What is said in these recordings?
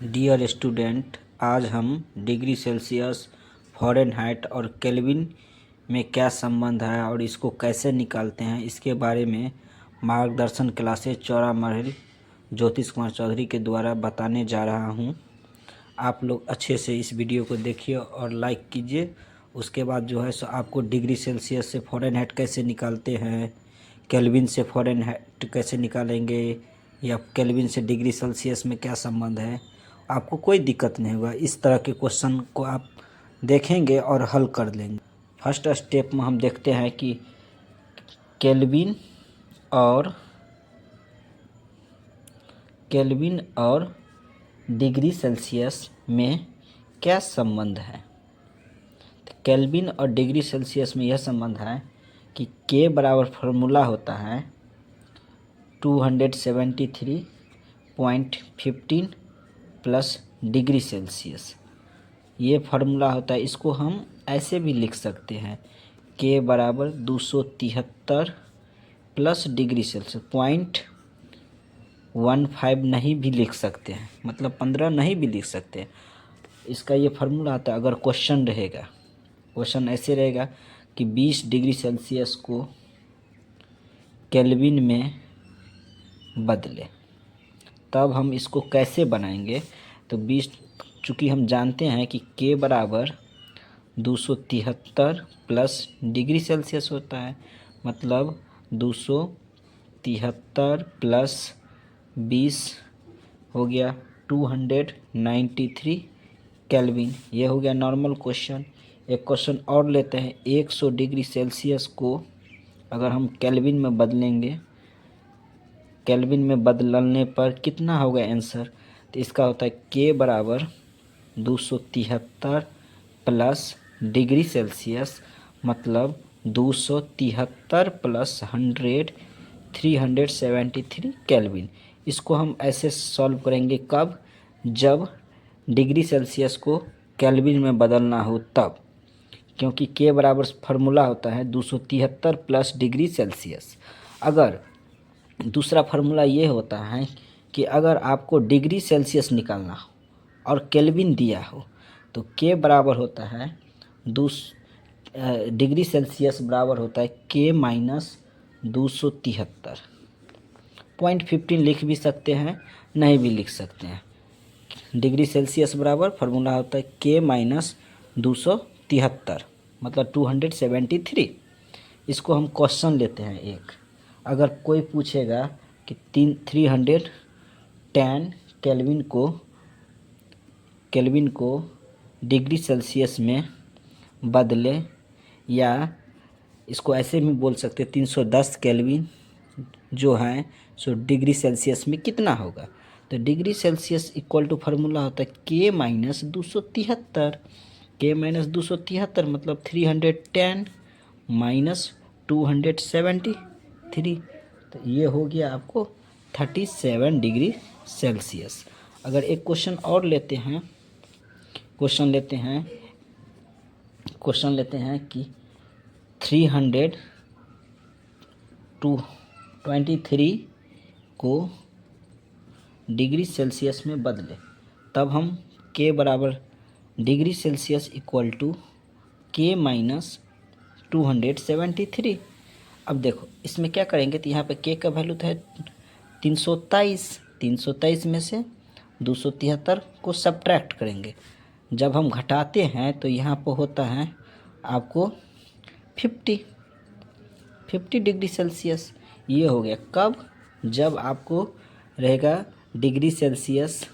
Dear student, आज हम degree Celsius, Fahrenheit और केल्विन में क्या संबंध है और इसको कैसे निकालते हैं इसके बारे में मार्गदर्शन क्लासेज चौरा महल ज्योतिष कुमार चौधरी के द्वारा बताने जा रहा हूं। आप लोग अच्छे से इस वीडियो को देखिए और लाइक कीजिए। उसके बाद जो है सो आपको डिग्री सेल्सियस से फ़ारेनहाइट कैसे निकालते हैं, केल्विन से फ़ारेनहाइट कैसे निकालेंगे या केल्विन से डिग्री सेल्सियस में क्या संबंध है, आपको कोई दिक्कत नहीं होगा। इस तरह के क्वेश्चन को आप देखेंगे और हल कर लेंगे। फर्स्ट स्टेप में हम देखते हैं कि केल्विन और डिग्री सेल्सियस में क्या संबंध है। तो केल्विन और डिग्री सेल्सियस में यह संबंध है कि के बराबर फार्मूला होता है 273.15 प्लस डिग्री सेल्सियस। ये फार्मूला होता है। इसको हम ऐसे भी लिख सकते हैं, के बराबर 273 प्लस डिग्री सेल्सियस 0.15 नहीं भी लिख सकते हैं, मतलब 15 नहीं भी लिख सकते हैं। इसका ये फार्मूला आता है। अगर क्वेश्चन रहेगा, क्वेश्चन ऐसे रहेगा कि 20 डिग्री सेल्सियस को केल्विन में बदले, तब हम इसको कैसे बनाएंगे। तो 20, चूँकि हम जानते हैं कि के बराबर 273 प्लस डिग्री सेल्सियस होता है, मतलब 273 प्लस 20 हो गया 293 केल्विन। ये हो गया नॉर्मल क्वेश्चन। एक क्वेश्चन और लेते हैं। 100 डिग्री सेल्सियस को अगर हम केल्विन में बदलेंगे, केल्विन में बदलने पर कितना होगा आंसर। तो इसका होता है के बराबर 273 प्लस डिग्री सेल्सियस, मतलब 273 प्लस 100 373 केल्विन। इसको हम ऐसे सॉल्व करेंगे कब, जब डिग्री सेल्सियस को केल्विन में बदलना हो तब, क्योंकि के बराबर फार्मूला होता है 273 प्लस डिग्री सेल्सियस। अगर दूसरा फार्मूला ये होता है कि अगर आपको डिग्री सेल्सियस निकालना हो और केल्विन दिया हो तो के बराबर होता है डिग्री सेल्सियस बराबर होता है के माइनस 273.15 लिख भी सकते हैं, नहीं भी लिख सकते हैं। डिग्री सेल्सियस बराबर फार्मूला होता है के माइनस 273, मतलब 273। इसको हम क्वेश्चन लेते हैं एक। अगर कोई पूछेगा कि 310 केल्विन को डिग्री सेल्सियस में बदले, या इसको ऐसे भी बोल सकते 310 केल्विन जो है सो डिग्री सेल्सियस में कितना होगा। तो degree Celsius equal to formula होता है के माइनस 273। के माइनस 273 मतलब 310 माइनस 273, तो ये हो गया आपको 37 डिग्री सेल्सियस। अगर एक क्वेश्चन और लेते हैं, क्वेश्चन लेते हैं कि 323 को डिग्री सेल्सियस में बदले, तब हम के बराबर डिग्री सेल्सियस इक्वल टू के माइनस 273। अब देखो इसमें क्या करेंगे, तो यहाँ पे के का वैल्यू है 323 में से 273 को सब्ट्रैक्ट करेंगे। जब हम घटाते हैं तो यहाँ पर होता है आपको 50 डिग्री सेल्सियस। ये हो गया कब, जब आपको रहेगा डिग्री सेल्सियस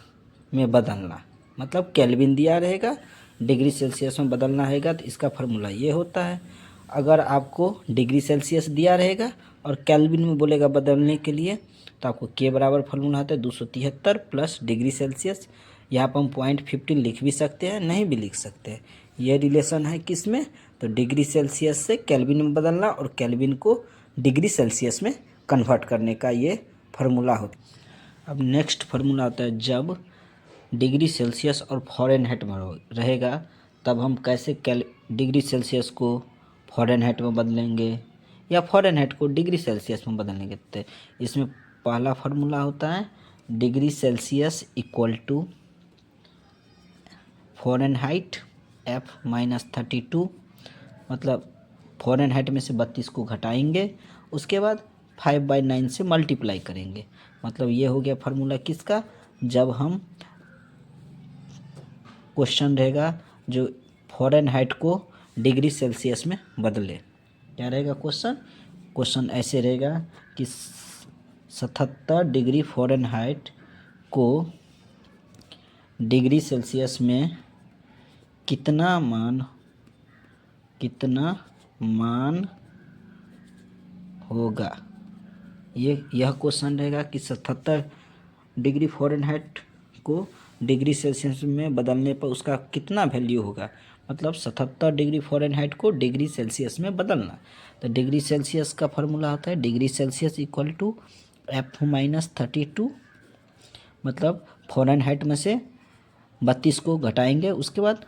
में बदलना, मतलब केल्विन दिया रहेगा, डिग्री सेल्सियस में बदलना रहेगा, तो इसका फार्मूला ये होता है। अगर आपको डिग्री सेल्सियस दिया रहेगा और केल्विन में बोलेगा बदलने के लिए, तो आपको के बराबर फार्मूला आता है 273 प्लस डिग्री सेल्सियस। यहाँ पर हम 0.15 लिख भी सकते हैं, नहीं भी लिख सकते हैं। ये रिलेशन है किस में, तो डिग्री सेल्सियस से केल्विन में बदलना और केल्विन को डिग्री सेल्सियस में कन्वर्ट करने का ये फार्मूला होता है। अब नेक्स्ट फार्मूला आता है जब डिग्री सेल्सियस और फ़ारेनहाइट में रहेगा, तब हम कैसे डिग्री सेल्सियस को फ़ारेनहाइट में बदलेंगे या फ़ारेनहाइट को डिग्री सेल्सियस में बदलेंगे। तो इसमें पहला फार्मूला होता है degree Celsius equal to Fahrenheit F-32, मतलब फ़ारेनहाइट में से 32 को घटाएंगे, उसके बाद 5/9 से मल्टीप्लाई करेंगे। मतलब ये हो गया फार्मूला किसका, जब हम क्वेश्चन रहेगा जो फ़ारेनहाइट को डिग्री सेल्सियस में बदले। क्या रहेगा क्वेश्चन ऐसे रहेगा कि 77 डिग्री फ़ारेनहाइट को डिग्री सेल्सियस में कितना मान होगा। यह क्वेश्चन रहेगा कि 77 डिग्री फ़ारेनहाइट को डिग्री सेल्सियस में बदलने पर उसका कितना वैल्यू होगा। मतलब 77 डिग्री फ़ारेनहाइट को डिग्री सेल्सियस में बदलना। तो डिग्री सेल्सियस का फार्मूला होता है degree Celsius equal to F-32, मतलब फ़ारेनहाइट में से 32 को घटाएंगे, उसके बाद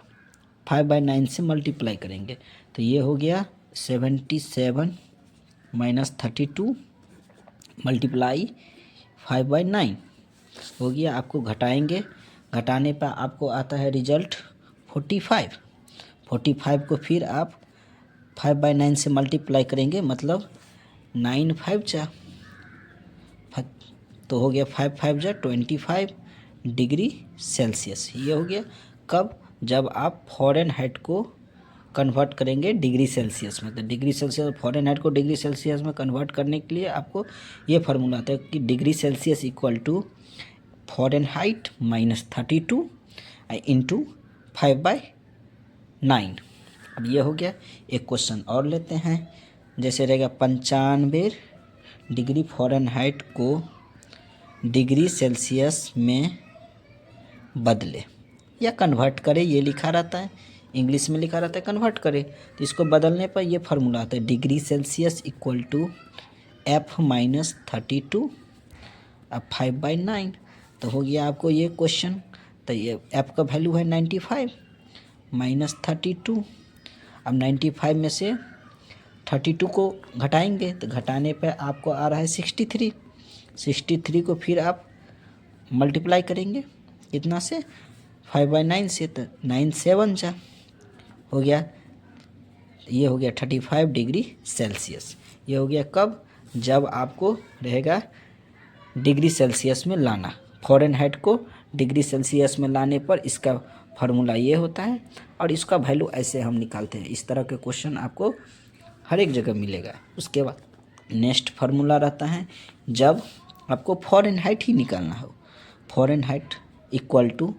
5/9 से मल्टीप्लाई करेंगे। तो ये हो गया 77 - 32 मल्टीप्लाई 5/9 हो गया। आपको घटाएंगे, घटाने पर आपको आता है रिजल्ट 45। 45 को फिर आप 5/9 से मल्टीप्लाई करेंगे, मतलब 9 5 जा, तो हो गया 5 5 जा 25 डिग्री सेल्सियस। ये हो गया कब, जब आप फ़ारेनहाइट को कन्वर्ट करेंगे डिग्री सेल्सियस में। तो डिग्री सेल्सियस फ़ारेनहाइट को डिग्री सेल्सियस में कन्वर्ट करने के लिए आपको ये फार्मूला आता है कि degree Celsius equal to Fahrenheit -32 into 5/9। अब ये हो गया। एक क्वेश्चन और लेते हैं, जैसे रहेगा 95 डिग्री फ़ारेनहाइट को डिग्री सेल्सियस में बदले या कन्वर्ट करे, ये लिखा रहता है, इंग्लिश में लिखा रहता है कन्वर्ट करे। तो इसको बदलने पर ये फार्मूला आता है degree Celsius equal to F-32 अब 5/9। तो हो गया आपको ये क्वेश्चन। तो ये F का वैल्यू है 95 -32। अब 95 में से 32 को घटाएंगे, तो घटाने पर आपको आ रहा है 63। 63 को फिर आप मल्टीप्लाई करेंगे कितना से, 5/9 से, तो 9 7 जा हो गया। ये हो गया 35 डिग्री सेल्सियस। ये हो गया कब, जब आपको रहेगा डिग्री सेल्सियस में लाना। फ़ारेनहाइट को डिग्री सेल्सियस में लाने पर इसका फार्मूला ये होता है, और इसका वैल्यू ऐसे हम निकालते हैं। इस तरह के क्वेश्चन आपको हर एक जगह मिलेगा। उसके बाद नेक्स्ट फार्मूला रहता है जब आपको फ़ारेनहाइट ही निकालना हो। Fahrenheit equal two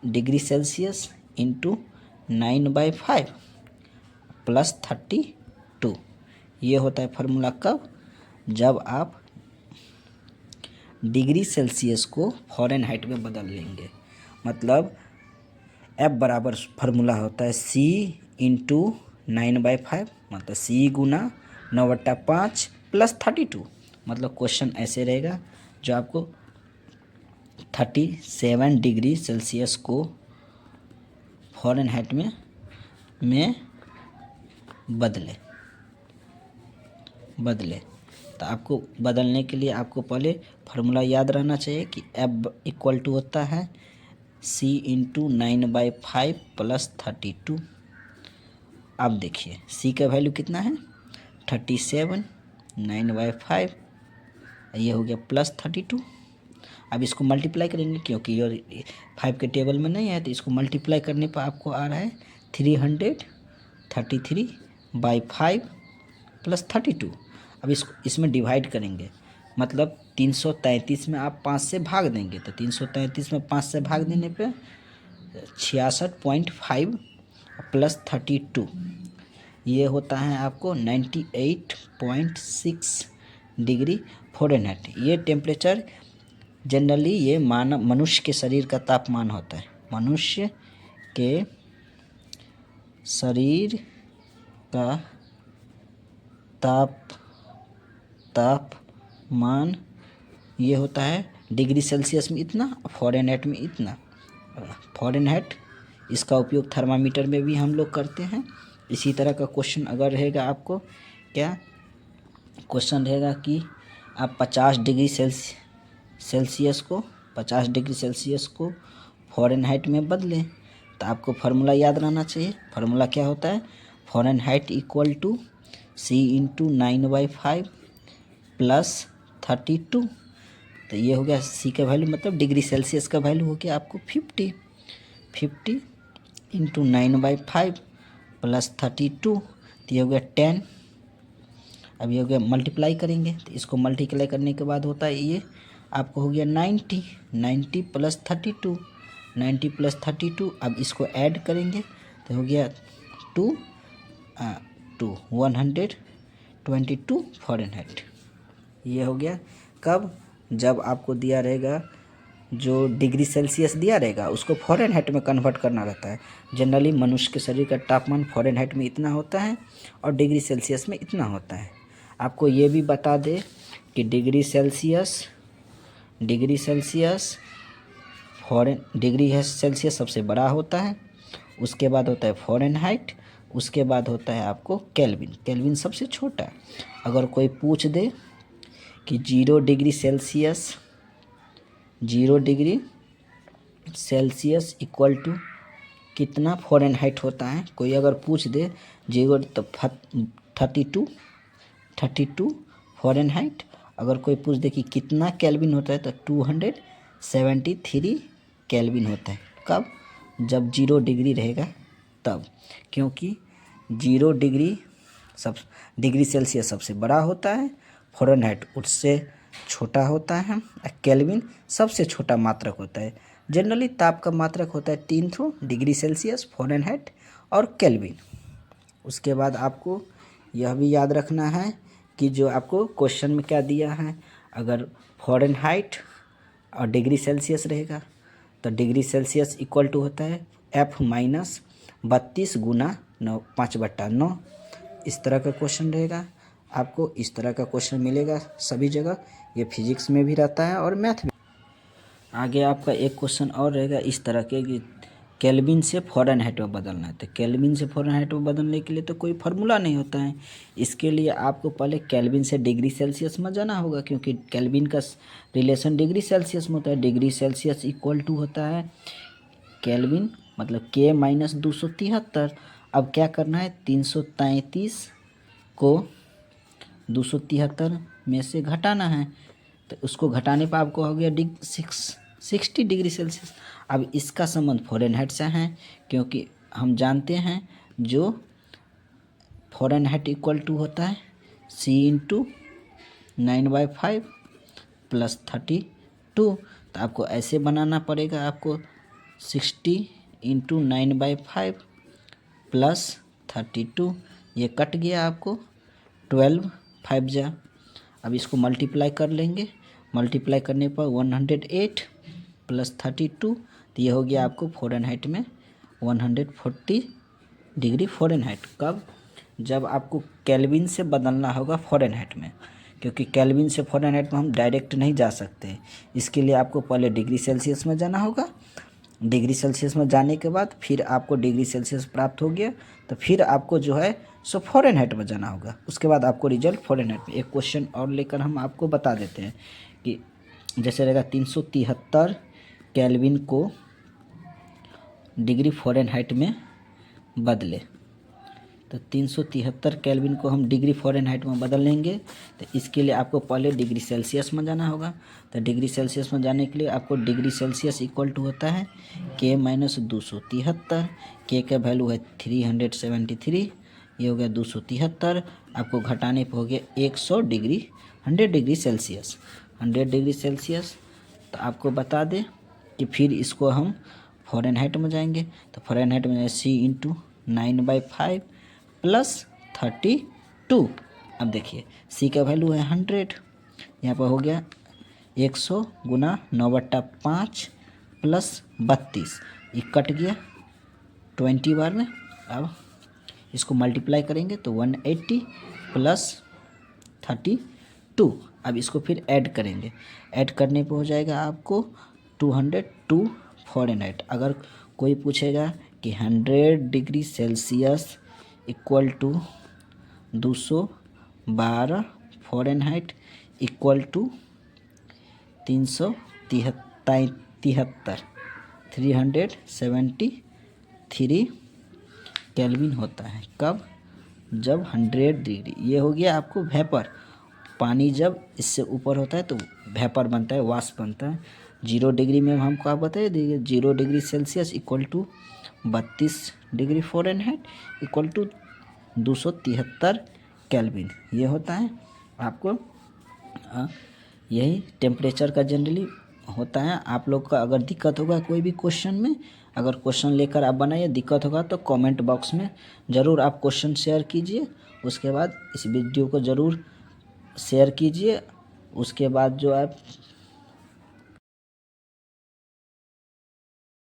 degree Celsius into 9/5 plus 32। ये होता है फार्मूला कब, जब आप डिग्री सेल्सियस को फ़ारेनहाइट में बदल लेंगे। मतलब F बराबर फार्मूला होता है C इंटू 9/5, मतलब C गुना 9/5 प्लस 32। मतलब क्वेश्चन ऐसे रहेगा जो आपको 37 डिग्री सेल्सियस को फ़ारेनहाइट में बदले। तो आपको बदलने के लिए आपको पहले फार्मूला याद रहना चाहिए कि F इक्वल टू होता है C इंटू 9/5 प्लस 32। अब देखिए C का वैल्यू कितना है 37, 9/5, ये हो गया प्लस 32। अब इसको मल्टीप्लाई करेंगे, क्योंकि ये 5 के टेबल में नहीं है, तो इसको मल्टीप्लाई करने पर आपको आ रहा है 333/5 प्लस 32। अब इसमें डिवाइड करेंगे, मतलब 333 में आप 5 से भाग देंगे, तो 333 में 5 से भाग देने पे 66.5 प्लस 32, ये होता है आपको 98.6 डिग्री फ़ारेनहाइट। ये टेम्परेचर जनरली ये मनुष्य के शरीर का तापमान होता है। मनुष्य के शरीर का तापमान ये होता है डिग्री सेल्सियस में इतना, फ़ारेनहाइट में इतना। फ़ारेनहाइट इसका उपयोग थर्मामीटर में भी हम लोग करते हैं। इसी तरह का क्वेश्चन अगर रहेगा आपको, क्या क्वेश्चन रहेगा कि आप 50 डिग्री सेल्सियस को फ़ारेनहाइट में बदलें, तो आपको फार्मूला याद रहना चाहिए। फार्मूला क्या होता है, Fahrenheit equal to C into 9/5 plus 32। तो ये हो गया सी का वैल्यू, मतलब डिग्री सेल्सियस का वैल्यू हो गया आपको 50 इंटू 9/5 प्लस 32, तो ये हो गया 10। अब ये हो गया, मल्टीप्लाई करेंगे तो इसको मल्टीप्लाई करने के बाद होता है ये आपको हो गया 90 प्लस 32, 90 प्लस 32। अब इसको ऐड करेंगे तो हो गया 122 फ़ारेनहाइट। ये हो गया कब, जब आपको दिया रहेगा जो डिग्री सेल्सियस दिया रहेगा उसको फ़ारेनहाइट में कन्वर्ट करना रहता है। जनरली मनुष्य के शरीर का तापमान फ़ारेनहाइट में इतना होता है और डिग्री सेल्सियस में इतना होता है। आपको ये भी बता दे कि डिग्री सेल्सियस डिग्री सेल्सियस सबसे बड़ा होता है, उसके बाद होता है फ़ारेनहाइट, उसके बाद होता है आपको केल्विन। केल्विन सबसे छोटा है। अगर कोई पूछ दे कि 0 डिग्री सेल्सियस इक्वल टू कितना फ़ारेनहाइट होता है, कोई अगर पूछ दे 0 तो 32 फ़ारेनहाइट। अगर कोई पूछ दे कि कितना केल्विन होता है तो 273 केल्विन होता है। कब, जब 0 डिग्री रहेगा तब, क्योंकि 0 डिग्री सेल्सियस सबसे बड़ा होता है, फ़ारेनहाइट उससे छोटा होता है, केल्विन सबसे छोटा मात्रक होता है। जनरली ताप का मात्रक होता है 3 डिग्री सेल्सियस, फ़ारेनहाइट और केल्विन। उसके बाद आपको यह भी याद रखना है कि जो आपको क्वेश्चन में क्या दिया है, अगर फ़ारेनहाइट और डिग्री सेल्सियस रहेगा तो डिग्री सेल्सियस इक्वल टू होता है F-32 गुना 5/9। इस तरह का क्वेश्चन रहेगा। आपको इस तरह का क्वेश्चन मिलेगा सभी जगह, ये फिजिक्स में भी रहता है और मैथ में। आगे आपका एक क्वेश्चन और रहेगा इस तरह के कि केल्विन से फ़ारेनहाइट में बदलना है। तो केल्विन से फ़ारेनहाइट में बदलने के लिए तो कोई फार्मूला नहीं होता है। इसके लिए आपको पहले केल्विन से डिग्री सेल्सियस में जाना होगा, क्योंकि केल्विन का रिलेशन डिग्री सेल्सियस में होता है। डिग्री सेल्सियस इक्वल टू होता है केल्विन मतलब K माइनस 273। अब क्या करना है, 333 को 273 में से घटाना है, तो उसको घटाने पर आपको हो गया 60 डिग्री सेल्सियस। अब इसका संबंध फ़ारेनहाइट से है, क्योंकि हम जानते हैं जो फ़ारेनहाइट इक्वल टू होता है C इंटू 9/5 प्लस 32। तो आपको ऐसे बनाना पड़ेगा, आपको 60 इंटू 9/5 प्लस 32, ये कट गया आपको 12 5 जा। अब इसको मल्टीप्लाई कर लेंगे, मल्टीप्लाई करने पर 108 प्लस 32, तो ये हो गया आपको फ़ारेनहाइट में 140 डिग्री फ़ारेनहाइट। कब, जब आपको केल्विन से बदलना होगा फ़ारेनहाइट में, क्योंकि केल्विन से फ़ारेनहाइट में हम डायरेक्ट नहीं जा सकते। इसके लिए आपको पहले डिग्री सेल्सियस में जाना होगा। डिग्री सेल्सियस में जाने के बाद फिर आपको डिग्री सेल्सियस प्राप्त हो गया तो फिर आपको जो है सो फ़ारेनहाइट में जाना होगा। उसके बाद आपको रिजल्ट फ़ारेनहाइट में। एक क्वेश्चन और लेकर हम आपको बता देते हैं कि जैसे रहेगा 373 केल्विन को डिग्री फ़ारेनहाइट में बदले, तो 373 केल्विन को हम डिग्री फ़ारेनहाइट में बदल लेंगे। तो इसके लिए आपको पहले डिग्री सेल्सियस में जाना होगा। तो डिग्री सेल्सियस में जाने के लिए आपको डिग्री सेल्सियस इक्वल टू होता है K माइनस 273। K का वैल्यू है 373, ये हो गया 273। आपको घटाने पर हो गया 100 डिग्री सेल्सियस। तो आपको बता दें कि फिर इसको हम फ़ारेनहाइट में जाएंगे, तो फ़ारेनहाइट में C इंटू 9/5 प्लस 32। अब देखिए C का वैल्यू है 100, यहाँ पर हो गया 100 गुना 9/5 प्लस 32, ये कट गया 20 बार में। अब इसको मल्टीप्लाई करेंगे तो 180 प्लस 32। अब इसको फिर ऐड करेंगे, ऐड करने पे हो जाएगा आपको 202 फ़ारेनहाइट। अगर कोई पूछेगा कि 100 degree Celsius equal to 212 Fahrenheit equal to 373 373 3 Kelvin होता है। कब? जब 100 डिग्री, ये हो गया आपको वेपर। पानी जब इससे ऊपर होता है तो वेपर बनता है, वाष्प बनता है। 0 डिग्री में हमको आप बताइए दीजिए, 0 degree Celsius equal to 32 degree Fahrenheit equal to 273 Kelvin, ये होता है आपको। यही टेम्परेचर का जनरली होता है। आप लोग का अगर दिक्कत होगा कोई भी क्वेश्चन में, अगर क्वेश्चन लेकर आप बनाइए, दिक्कत होगा तो कमेंट बॉक्स में ज़रूर आप क्वेश्चन शेयर कीजिए। उसके बाद इस वीडियो को ज़रूर शेयर कीजिए। उसके बाद जो आप